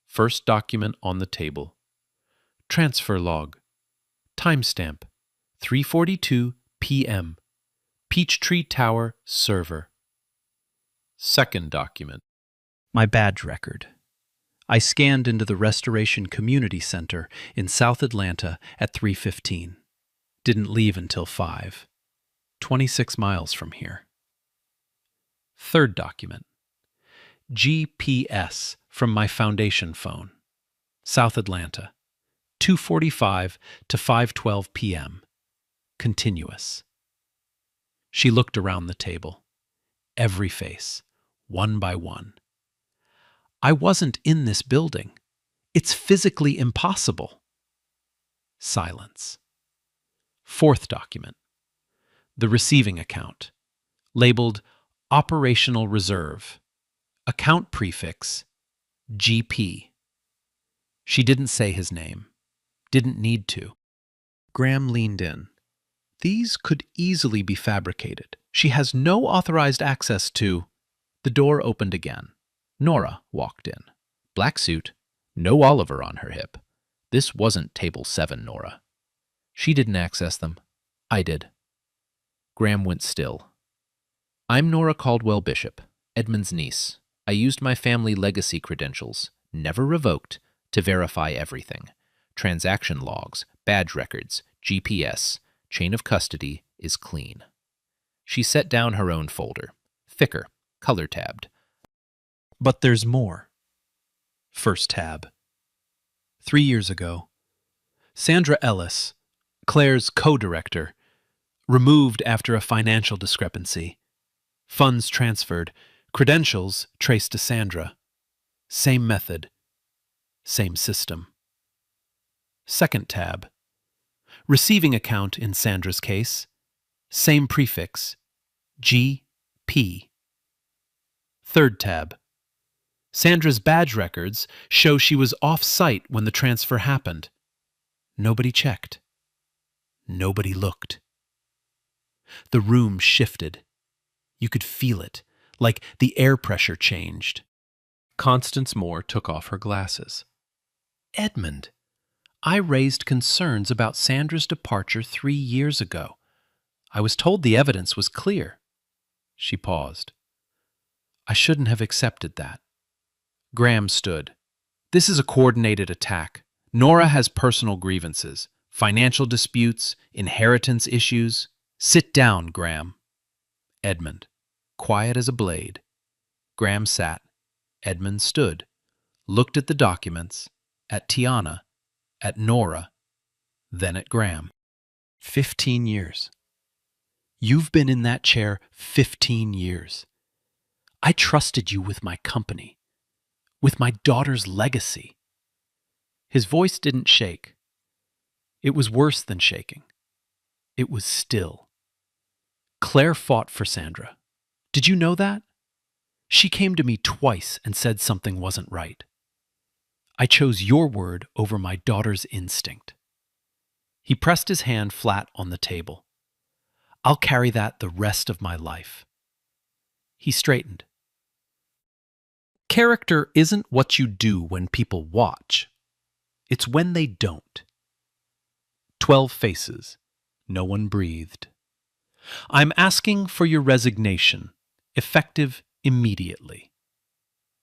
First document on the table. Transfer log. Timestamp. 3:42 p.m. Peachtree Tower server. Second document. My badge record. I scanned into the Restoration Community Center in South Atlanta at 3:15. Didn't leave until 5. 26 miles from here. Third document. GPS from my foundation phone. South Atlanta. 2:45 to 5:12 p.m. Continuous. She looked around the table. Every face, one by one. I wasn't in this building. It's physically impossible. Silence. Fourth document. The receiving account. Labeled Operational Reserve. Account prefix GP. She didn't say his name. Didn't need to. Graham leaned in. These could easily be fabricated. She has no authorized access to... The door opened again. Nora walked in. Black suit, no Oliver on her hip. This wasn't Table 7, Nora. She didn't access them. I did. Graham went still. I'm Nora Caldwell Bishop, Edmund's niece. I used my family legacy credentials, never revoked, to verify everything. Transaction logs, badge records, GPS, chain of custody is clean. She set down her own folder, thicker, color-tabbed. But there's more. First tab. 3 years ago, Sandra Ellis, Claire's co-director, removed after a financial discrepancy. Funds transferred, credentials traced to Sandra. Same method, same system. Second tab. Receiving account in Sandra's case. Same prefix, GP. Third tab. Sandra's badge records show she was off-site when the transfer happened. Nobody checked. Nobody looked. The room shifted. You could feel it, like the air pressure changed. Constance Moore took off her glasses. Edmund, I raised concerns about Sandra's departure 3 years ago. I was told the evidence was clear. She paused. I shouldn't have accepted that. Graham stood. This is a coordinated attack. Nora has personal grievances, financial disputes, inheritance issues. Sit down, Graham. Edmund, quiet as a blade. Graham sat. Edmund stood, looked at the documents, at Tiana, at Nora, then at Graham. 15 years. You've been in that chair 15 years. I trusted you with my company, with my daughter's legacy. His voice didn't shake. It was worse than shaking. It was still. Claire fought for Sandra. Did you know that? She came to me twice and said something wasn't right. I chose your word over my daughter's instinct. He pressed his hand flat on the table. I'll carry that the rest of my life. He straightened. Character isn't what you do when people watch. It's when they don't. 12 faces. No one breathed. I'm asking for your resignation, effective immediately.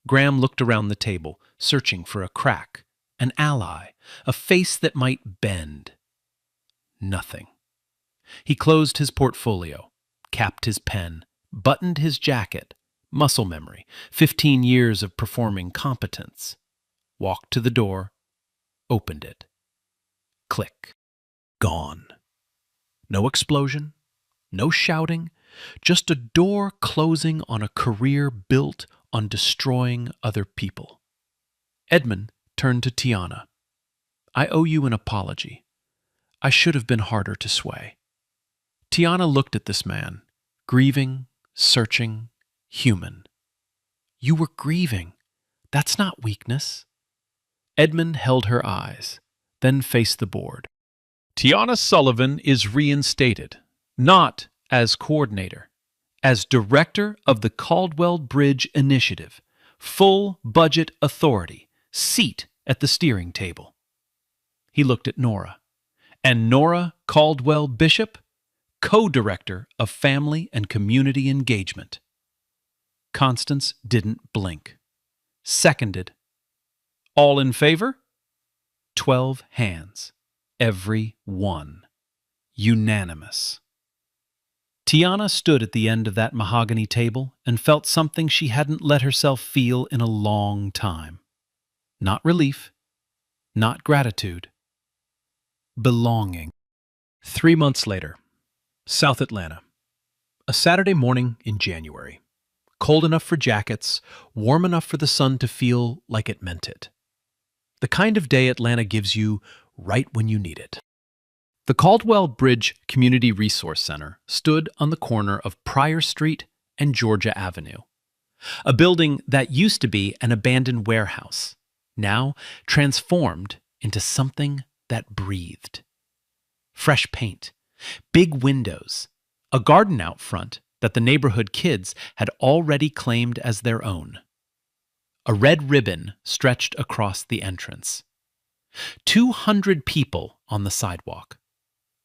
Graham looked around the table, searching for a crack, an ally, a face that might bend. Nothing. He closed his portfolio, capped his pen, buttoned his jacket, muscle memory, 15 years of performing competence, walked to the door, opened it. Click. Gone. No explosion, no shouting, just a door closing on a career built on destroying other people. Edmund turned to Tiana. I owe you an apology. I should have been harder to sway. Tiana looked at this man, grieving, searching, human. You were grieving. That's not weakness. Edmund held her eyes, then faced the board. Tiana Sullivan is reinstated, not as coordinator, as director of the Caldwell Bridge Initiative, full budget authority, seat at the steering table. He looked at Nora. And Nora Caldwell Bishop, co-director of Family and Community Engagement. Constance didn't blink. Seconded. All in favor? 12 hands. Every one. Unanimous. Tiana stood at the end of that mahogany table and felt something she hadn't let herself feel in a long time. Not relief, not gratitude. Belonging. 3 months later, South Atlanta. A Saturday morning in January. Cold enough for jackets, warm enough for the sun to feel like it meant it. The kind of day Atlanta gives you right when you need it. The Caldwell Bridge Community Resource Center stood on the corner of Pryor Street and Georgia Avenue. A building that used to be an abandoned warehouse, now transformed into something that breathed. Fresh paint, big windows, a garden out front that the neighborhood kids had already claimed as their own. A red ribbon stretched across the entrance. 200 people on the sidewalk.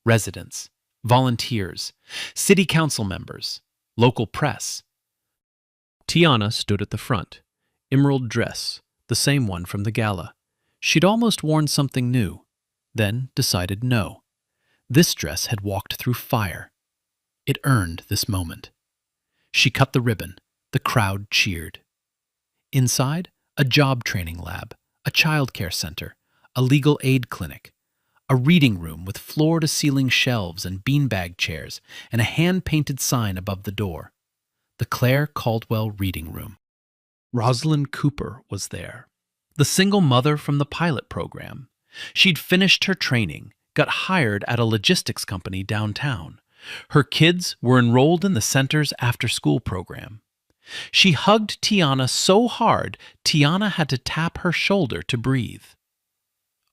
Residents, volunteers, city council members, local press. Tiana stood at the front, emerald dress, the same one from the gala. She'd almost worn something new, then decided no. This dress had walked through fire. It earned this moment. She cut the ribbon. The crowd cheered. Inside, a job training lab, a childcare center, a legal aid clinic, a reading room with floor-to-ceiling shelves and beanbag chairs, and a hand-painted sign above the door. The Claire Caldwell Reading Room. Rosalind Cooper was there, the single mother from the pilot program. She'd finished her training, got hired at a logistics company downtown. Her kids were enrolled in the center's after-school program. She hugged Tiana so hard, Tiana had to tap her shoulder to breathe.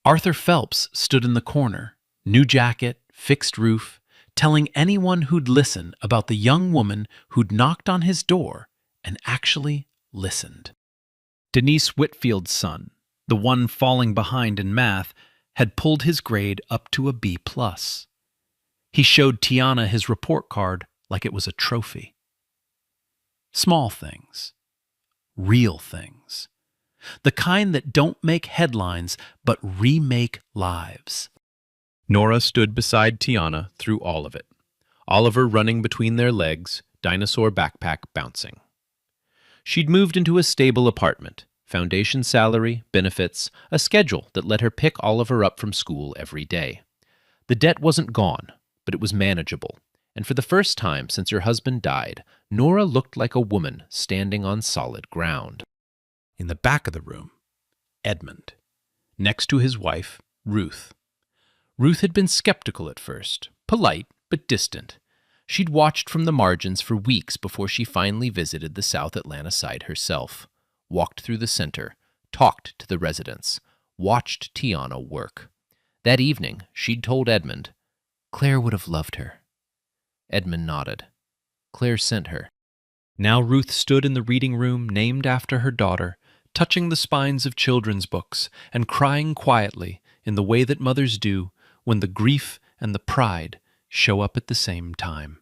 Arthur Phelps stood in the corner, new jacket, fixed roof, telling anyone who'd listen about the young woman who'd knocked on his door and actually listened. Denise Whitfield's son, the one falling behind in math, had pulled his grade up to a B+. He showed Tiana his report card like it was a trophy. Small things. Real things. The kind that don't make headlines, but remake lives. Nora stood beside Tiana through all of it. Oliver running between their legs, dinosaur backpack bouncing. She'd moved into a stable apartment, foundation salary, benefits, a schedule that let her pick Oliver up from school every day. The debt wasn't gone, but it was manageable, and for the first time since her husband died, Nora looked like a woman standing on solid ground. In the back of the room, Edmund. Next to his wife, Ruth. Ruth had been skeptical at first, polite but distant. She'd watched from the margins for weeks before she finally visited the South Atlanta side herself, walked through the center, talked to the residents, watched Tiana work. That evening, she'd told Edmund, Claire would have loved her. Edmund nodded. Claire sent her. Now Ruth stood in the reading room named after her daughter, touching the spines of children's books and crying quietly in the way that mothers do when the grief and the pride show up at the same time.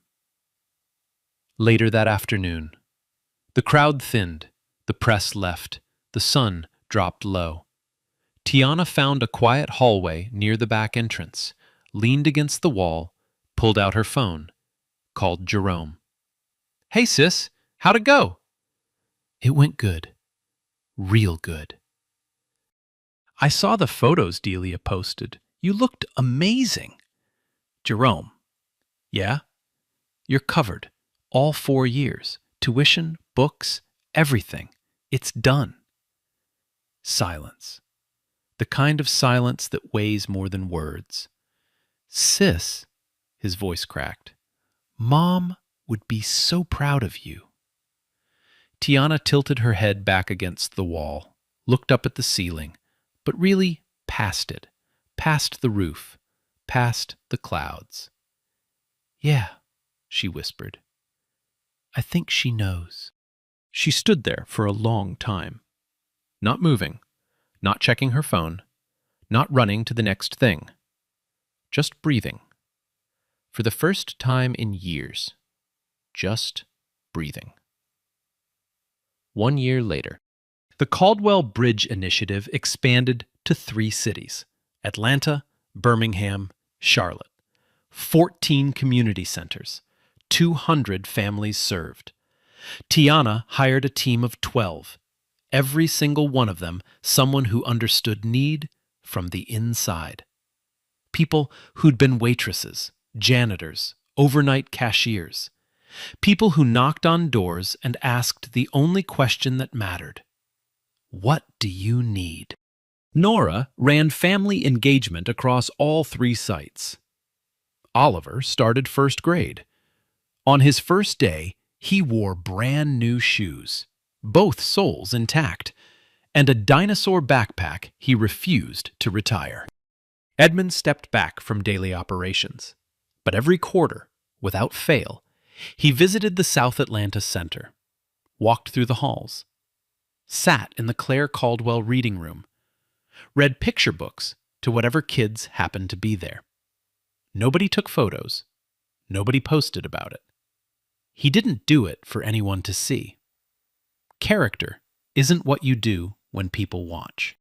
Later that afternoon, the crowd thinned, the press left, the sun dropped low. Tiana found a quiet hallway near the back entrance, leaned against the wall, pulled out her phone, called Jerome. "Hey, sis, how'd it go?" "It went good. Real good." "I saw the photos Delia posted. You looked amazing." "Jerome." "Yeah? You're covered. All 4 years. Tuition, books, everything. It's done." Silence. The kind of silence that weighs more than words. "Sis," his voice cracked, "Mom would be so proud of you." Tiana tilted her head back against the wall, looked up at the ceiling, but really past it, past the roof, past the clouds. "Yeah," she whispered. "I think she knows." She stood there for a long time, not moving, not checking her phone, not running to the next thing, just breathing. For the first time in years, just breathing. 1 year later, the Caldwell Bridge Initiative expanded to 3 cities: Atlanta, Birmingham, Charlotte. 14 community centers, 200 families served. Tiana hired a team of 12, every single one of them someone who understood need from the inside. People who'd been waitresses, janitors, overnight cashiers. People who knocked on doors and asked the only question that mattered: "What do you need?" Nora ran family engagement across all 3 sites. Oliver started first grade. On his first day, he wore brand new shoes, both soles intact, and a dinosaur backpack he refused to retire. Edmund stepped back from daily operations, but every quarter, without fail, he visited the South Atlanta Center, walked through the halls, sat in the Claire Caldwell reading room, read picture books to whatever kids happened to be there. Nobody took photos. Nobody posted about it. He didn't do it for anyone to see. Character isn't what you do when people watch.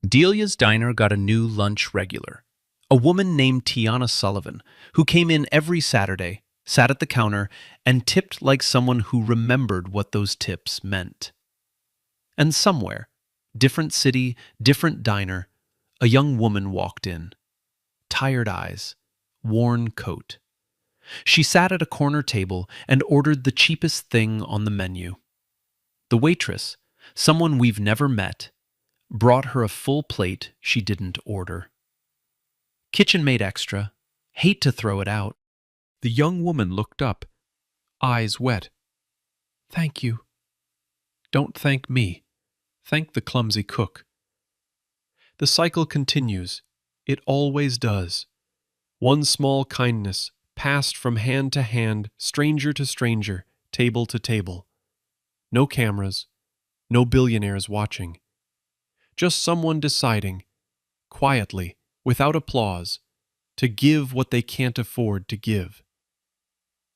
Delia's Diner got a new lunch regular, a woman named Tiana Sullivan, who came in every Saturday, sat at the counter, and tipped like someone who remembered what those tips meant. And somewhere, different city, different diner, a young woman walked in. Tired eyes, worn coat. She sat at a corner table and ordered the cheapest thing on the menu. The waitress, someone we've never met, brought her a full plate she didn't order. "Kitchen made extra. Hate to throw it out." The young woman looked up, eyes wet. "Thank you." "Don't thank me. Thank the clumsy cook." The cycle continues. It always does. One small kindness, passed from hand to hand, stranger to stranger, table to table. No cameras, no billionaires watching. Just someone deciding, quietly, without applause, to give what they can't afford to give.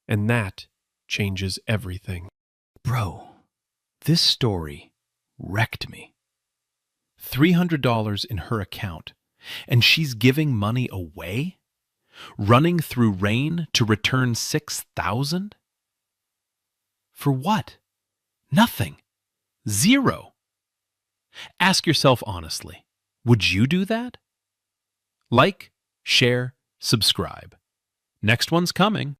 And that changes everything. Bro, this story wrecked me. $300 in her account, and she's giving money away? Running through rain to return 6,000? For what? Nothing. Zero. Ask yourself honestly, would you do that? Like, share, subscribe. Next one's coming.